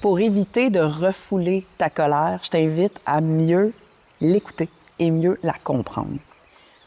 Pour éviter de refouler ta colère, je t'invite à mieux l'écouter et mieux la comprendre.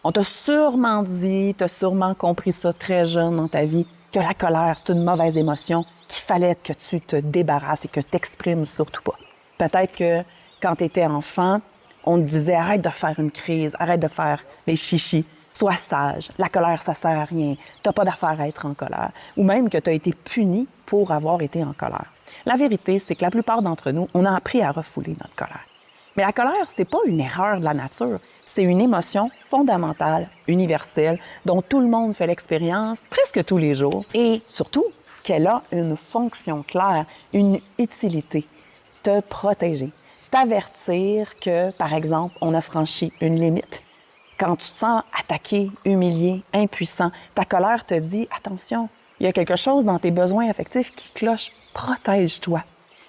On t'a sûrement dit, t'as sûrement compris ça très jeune dans ta vie, que la colère, c'est une mauvaise émotion, qu'il fallait que tu te débarrasses et que tu exprimes surtout pas. Peut-être que quand tu étais enfant, on te disait arrête de faire une crise, arrête de faire des chichis, sois sage, la colère, ça sert à rien, t'as pas d'affaire à être en colère. Ou même que tu as été puni pour avoir été en colère. La vérité, c'est que la plupart d'entre nous, on a appris à refouler notre colère. Mais la colère, c'est pas une erreur de la nature. C'est une émotion fondamentale, universelle, dont tout le monde fait l'expérience presque tous les jours. Et surtout, qu'elle a une fonction claire, une utilité. Te protéger. T'avertir que, par exemple, on a franchi une limite. Quand tu te sens attaqué, humilié, impuissant, ta colère te dit « Attention, il y a quelque chose dans tes besoins affectifs qui cloche. Protège-toi. »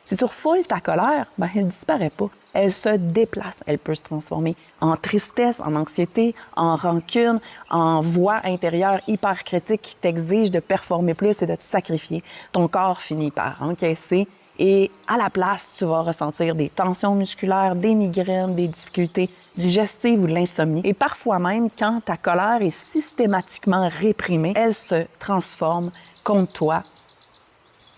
Si tu refoules ta colère, elle ne disparaît pas. Elle se déplace. Elle peut se transformer en tristesse, en anxiété, en rancune, en voix intérieure hyper critique qui t'exige de performer plus et de te sacrifier. Ton corps finit par encaisser et à la place, tu vas ressentir des tensions musculaires, des migraines, des difficultés digestives ou de l'insomnie. Et parfois même, quand ta colère est systématiquement réprimée, elle se transforme contre toi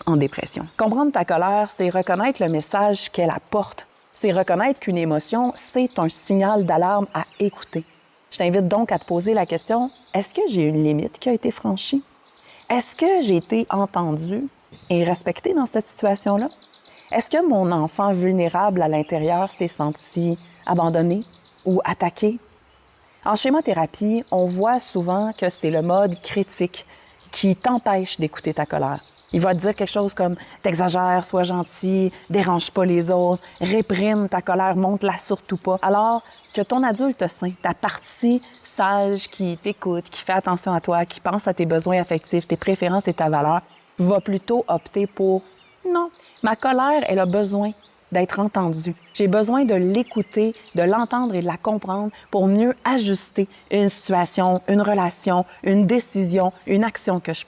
en dépression. Comprendre ta colère, c'est reconnaître le message qu'elle apporte. C'est reconnaître qu'une émotion, c'est un signal d'alarme à écouter. Je t'invite donc à te poser la question, est-ce que j'ai une limite qui a été franchie? Est-ce que j'ai été entendue et respectée dans cette situation-là? Est-ce que mon enfant vulnérable à l'intérieur s'est senti abandonné ou attaqué? En schémothérapie, on voit souvent que c'est le mode critique qui t'empêche d'écouter ta colère. Il va te dire quelque chose comme « t'exagères, sois gentil, dérange pas les autres, réprime ta colère, montre-la surtout pas ». Alors que ton adulte sain, ta partie sage qui t'écoute, qui fait attention à toi, qui pense à tes besoins affectifs, tes préférences et ta valeur, va plutôt opter pour « non, ma colère, elle a besoin d'être entendue. J'ai besoin de l'écouter, de l'entendre et de la comprendre pour mieux ajuster une situation, une relation, une décision, une action que je